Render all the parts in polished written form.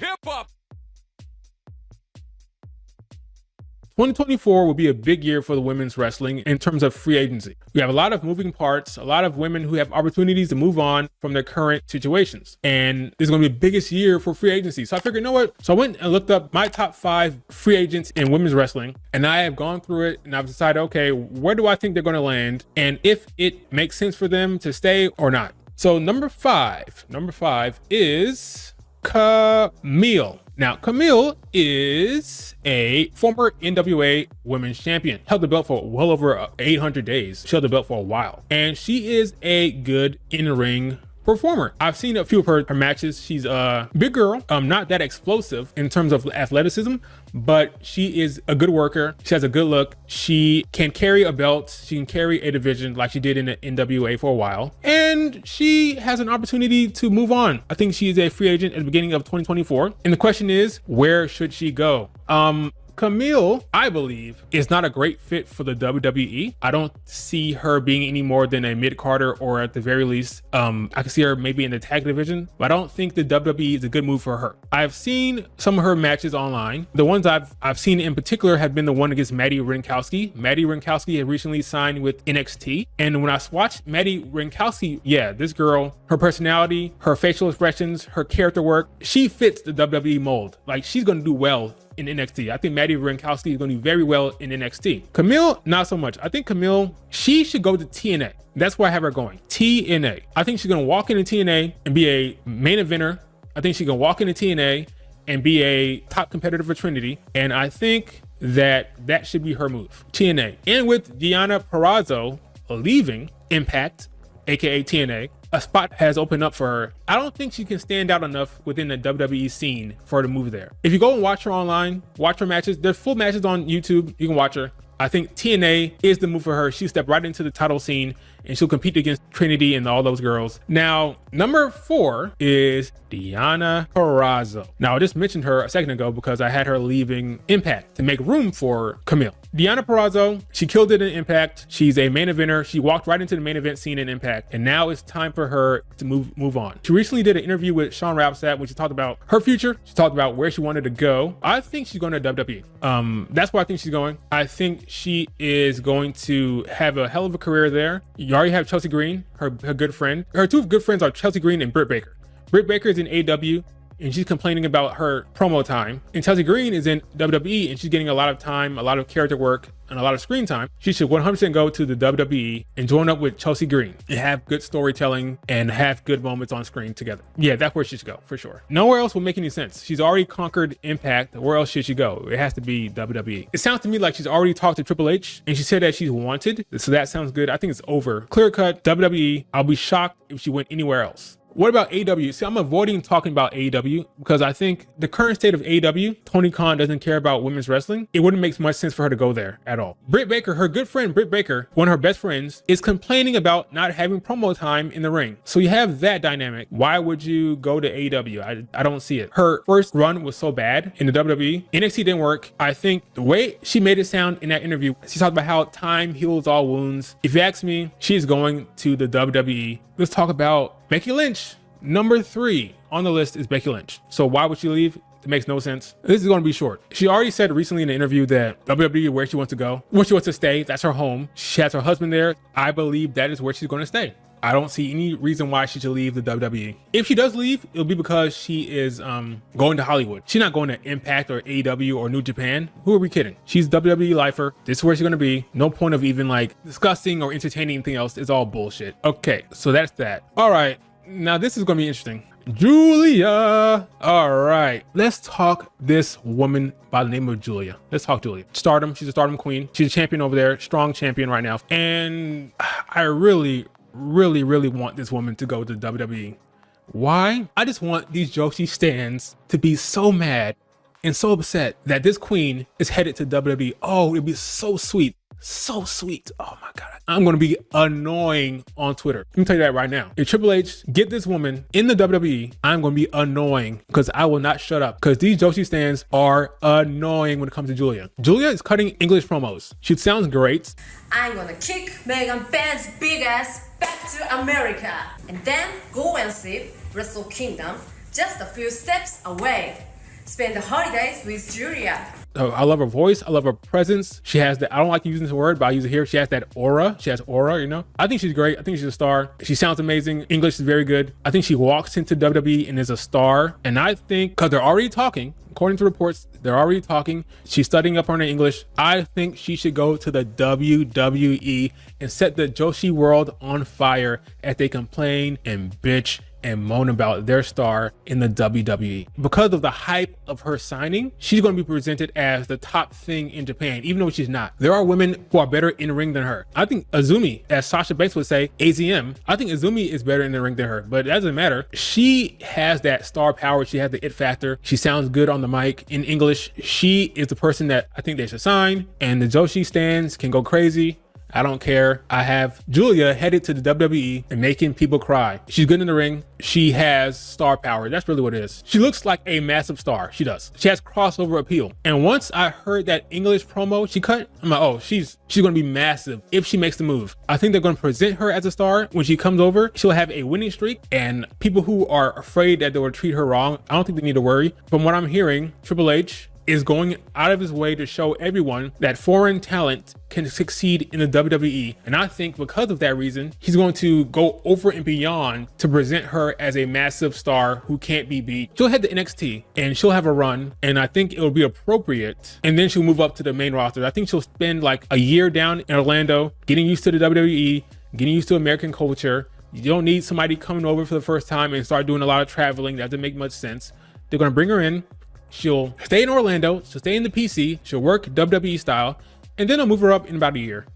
hip-hop. 2024 will be a big year for the women's wrestling in terms of free agency. We have a lot of moving parts, a lot of women who have opportunities to move on from their current situations. And this is going to be the biggest year for free agency. So I figured, you know what? So I went and looked up my top 5 free agents in women's wrestling. And I have gone through it and I've decided, okay, where do I think they're going to land? And if it makes sense for them to stay or not. So number five is Kamille. Now, Kamille is a former NWA women's champion. Held the belt for well over 800 days. She held the belt for a while. And she is a good in-ring performer. I've seen a few of her matches. She's a big girl, not that explosive in terms of athleticism, but she is a good worker. She has a good look. She can carry a belt. She can carry a division like she did in the NWA for a while. And she has an opportunity to move on. I think she is a free agent at the beginning of 2024. And the question is, where should she go? Kamille, I believe, is not a great fit for the WWE. I don't see her being any more than a mid-carder, or at the very least, I can see her maybe in the tag division, but I don't think the WWE is a good move for her. I've seen some of her matches online. The ones I've seen in particular have been the one against Maddie Rinkowski. Maddie Rinkowski had recently signed with NXT. And when I watched Maddie Rinkowski, yeah, this girl, her personality, her facial expressions, her character work, she fits the WWE mold. Like, she's gonna do well in NXT. I think Maddie Rinkowski is going to do very well in NXT. Kamille, not so much. I think Kamille, she should go to TNA. That's where I have her going. TNA. I think she's going to walk into TNA and be a main eventer. I think she can walk into TNA and be a top competitor for Trinity. And I think that should be her move. TNA. And with Deonna Purrazzo leaving Impact, aka TNA, a spot has opened up for her. I don't think she can stand out enough within the WWE scene for her to move there. If you go and watch her online, watch her matches, there's full matches on YouTube, you can watch her. I think TNA is the move for her. She'll step right into the title scene and she'll compete against Trinity and all those girls. Now, number 4 is Deonna Purrazzo. Now, I just mentioned her a second ago because I had her leaving Impact to make room for Kamille. Deonna Purrazzo, she killed it in Impact. She's a main eventer. She walked right into the main event scene in Impact, and now it's time for her to move on. She recently did an interview with Sean Rapsat, which she talked about her future. She talked about where she wanted to go. I think she's going to WWE. That's where I think she's going. I think she is going to have a hell of a career there. You already have Chelsea Green, her good friend. Her 2 good friends are Chelsea Green and Britt Baker. Britt Baker is in AEW, and she's complaining about her promo time. And Chelsea Green is in WWE, and she's getting a lot of time, a lot of character work, and a lot of screen time. She should 100% go to the WWE and join up with Chelsea Green and have good storytelling and have good moments on screen together. Yeah, that's where she should go for sure. Nowhere else will make any sense. She's already conquered Impact. Where else should she go? It has to be WWE. It sounds to me like she's already talked to Triple H and she said that she's wanted. So that sounds good. I think it's over. Clear cut, WWE. I'll be shocked if she went anywhere else. What about AEW? See, I'm avoiding talking about AEW because I think the current state of AEW, Tony Khan doesn't care about women's wrestling. It wouldn't make much sense for her to go there at all. Britt Baker, her good friend Britt Baker, one of her best friends, is complaining about not having promo time in the ring. So you have that dynamic. Why would you go to AEW? I don't see it. Her first run was so bad in the WWE. NXT didn't work. I think the way she made it sound in that interview, she talked about how time heals all wounds. If you ask me, she's going to the WWE. Let's talk about Becky Lynch. Number 3 on the list is Becky Lynch. So why would she leave? It makes no sense. This is going to be short. She already said recently in an interview that WWE is where she wants to go, where she wants to stay. That's her home. She has her husband there. I believe that is where she's going to stay. I don't see any reason why she should leave the WWE. If she does leave, it'll be because she is going to Hollywood. She's not going to Impact or AEW or New Japan. Who are we kidding? She's WWE lifer. This is where she's going to be. No point of even like discussing or entertaining anything else. It's all bullshit. Okay, so that's that. All right, now this is going to be interesting. Giulia. All right, let's talk this woman by the name of Giulia. Let's talk Giulia. Stardom. She's a Stardom queen. She's a champion over there, strong champion right now. And I really want this woman to go to WWE. Why? I just want these Joshi stans to be so mad and so upset that this queen is headed to WWE. Oh, it'd be so sweet. So sweet. Oh my God. I'm going to be annoying on Twitter. Let me tell you that right now. If Triple H get this woman in the WWE, I'm going to be annoying because I will not shut up because these Joshi stans are annoying when it comes to Giulia. Giulia is cutting English promos. She sounds great. I'm going to kick Megan Ben's big ass back to America and then go and see Wrestle Kingdom just a few steps away. Spend the holidays with Giulia. I love her voice. I love her presence. She has that, I don't like using this word, but I use it here. She has that aura. She has aura, you know? I think she's great. I think she's a star. She sounds amazing. English is very good. I think she walks into WWE and is a star. And I think, because they're already talking, according to reports, they're already talking. She's studying up on her English. I think she should go to the WWE and set the Joshi world on fire as they complain and bitch and moan about their star in the WWE. Because of the hype of her signing, she's going to be presented as the top thing in Japan, even though she's not. There are women who are better in the ring than her. I think Azumi, as Sasha Banks would say, AZM, I think Azumi is better in the ring than her, but it doesn't matter. She has that star power. She has the it factor. She sounds good on the mic. In English, she is the person that I think they should sign, and the Joshi stands can go crazy. I don't care. I have Giulia headed to the WWE and making people cry. She's good in the ring. She has star power. That's really what it is. She looks like a massive star. She does. She has crossover appeal. And once I heard that English promo she cut, I'm like, oh, she's going to be massive if she makes the move. I think they're going to present her as a star. When she comes over, she'll have a winning streak, and people who are afraid that they will treat her wrong, I don't think they need to worry. From what I'm hearing, Triple H is going out of his way to show everyone that foreign talent can succeed in the WWE. And I think because of that reason, he's going to go over and beyond to present her as a massive star who can't be beat. She'll head to NXT and she'll have a run, and I think it will be appropriate. And then she'll move up to the main roster. I think she'll spend like a year down in Orlando, getting used to the WWE, getting used to American culture. You don't need somebody coming over for the first time and start doing a lot of traveling. That doesn't make much sense. They're going to bring her in. She'll stay in Orlando, she'll stay in the PC, she'll work WWE style, and then I'll move her up in about a year.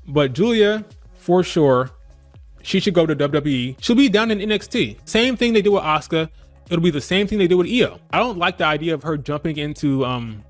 But Giulia, for sure, she should go to WWE. She'll be down in NXT. Same thing they did with Asuka. It'll be the same thing they did with Io. I don't like the idea of her jumping into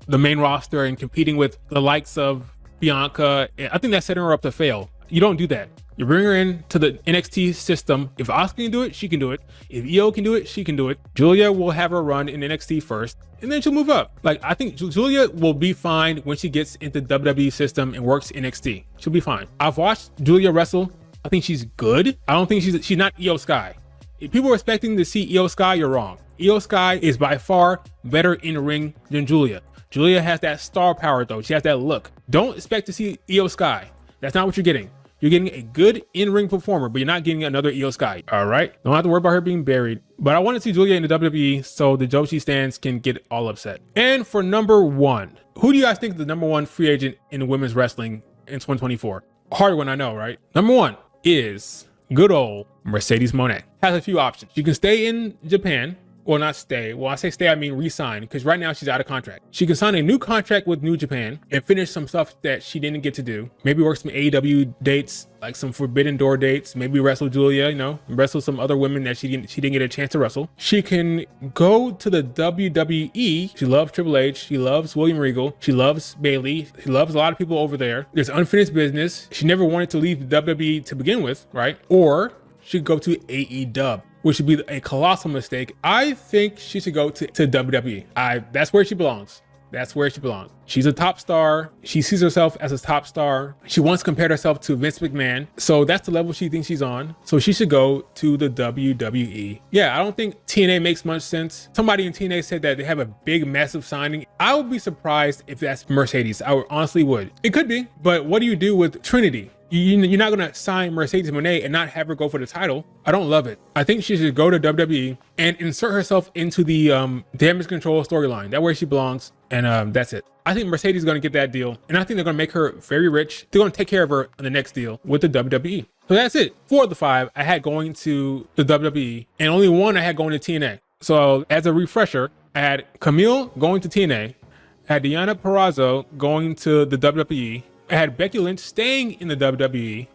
the main roster and competing with the likes of Bianca. I think that's setting her up to fail. You don't do that. You bring her in to the NXT system. If Asuka can do it, she can do it. If Io can do it, she can do it. Giulia will have her run in NXT first, and then she'll move up. Like, I think Giulia will be fine when she gets into the WWE system and works NXT. She'll be fine. I've watched Giulia wrestle. I think she's good. I don't think she's not Io Sky. If people are expecting to see Io Sky, you're wrong. Io Sky is by far better in the ring than Giulia. Giulia has that star power though. She has that look. Don't expect to see Io Sky. That's not what you're getting. You're getting a good in-ring performer, but you're not getting another Io Sky. All right? Don't have to worry about her being buried. But I want to see Giulia in the WWE so the Joshi stands can get all upset. And for number one, who do you guys think is the number one free agent in women's wrestling in 2024? A hard one, I know, right? Number one is good old Mercedes Moné. Has a few options. You can stay in Japan. Well, not stay. Well, I say stay, I mean resign, because right now she's out of contract. She can sign a new contract with New Japan and finish some stuff that she didn't get to do. Maybe work some AEW dates, like some Forbidden Door dates. Maybe wrestle Giulia, you know, wrestle some other women that she didn't get a chance to wrestle. She can go to the WWE. She loves Triple H. She loves William Regal. She loves Bayley. She loves a lot of people over there. There's unfinished business. She never wanted to leave the WWE to begin with, right? Or she could go to AEW, which would be a colossal mistake. I think she should go to WWE. That's where she belongs. That's where she belongs. She's a top star. She sees herself as a top star. She once compared herself to Vince McMahon. So that's the level she thinks she's on. So she should go to the WWE. Yeah, I don't think TNA makes much sense. Somebody in TNA said that they have a big, massive signing. I would be surprised if that's Mercedes. I honestly would. It could be, but what do you do with Trinity? You're not going to sign Mercedes Moné and not have her go for the title. I don't love it. I think she should go to WWE and insert herself into the damage control storyline. That's where she belongs. And that's it. I think Mercedes is going to get that deal. And I think they're going to make her very rich. They're going to take care of her on the next deal with the WWE. So that's it. 4 of the 5 I had going to the WWE, and only 1 I had going to TNA. So as a refresher, I had Kamille going to TNA. I had Deonna Purrazzo going to the WWE. I had Becky Lynch staying in the WWE.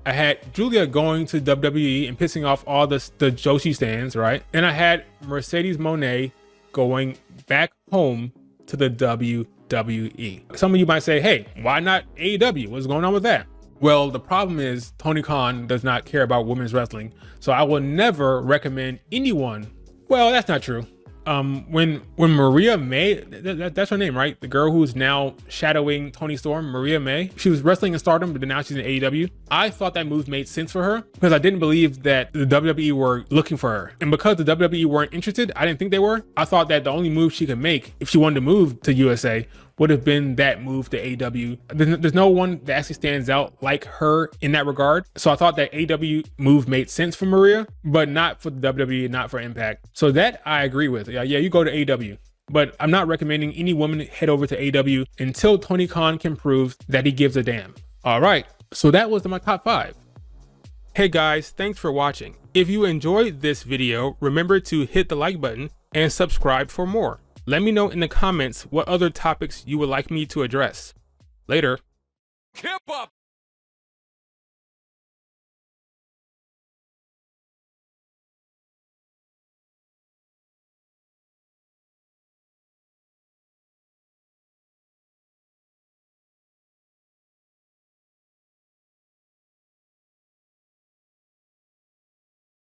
I had Giulia going to WWE and pissing off all the Joshi stands, right? And I had Mercedes Moné going back home to the WWE. Some of you might say, hey, why not AEW? What's going on with that? Well, the problem is Tony Khan does not care about women's wrestling. So I will never recommend anyone. Well, that's not true. when Maria May, that's her name, right? The girl who's now shadowing Toni Storm, Maria May. She was wrestling in Stardom, but then now she's in AEW. I thought that move made sense for her because I didn't believe that the WWE were looking for her. And because the WWE weren't interested, I didn't think they were. I thought that the only move she could make if she wanted to move to USA would have been that move to AEW. There's no one that actually stands out like her in that regard. So I thought that AEW move made sense for Maria, but not for the WWE, not for Impact. So that I agree with. Yeah, you go to AEW. But I'm not recommending any woman head over to AEW until Tony Khan can prove that he gives a damn. All right, so that was my top 5. Hey guys, thanks for watching. If you enjoyed this video, remember to hit the like button and subscribe for more. Let me know in the comments what other topics you would like me to address. Later. Kip up!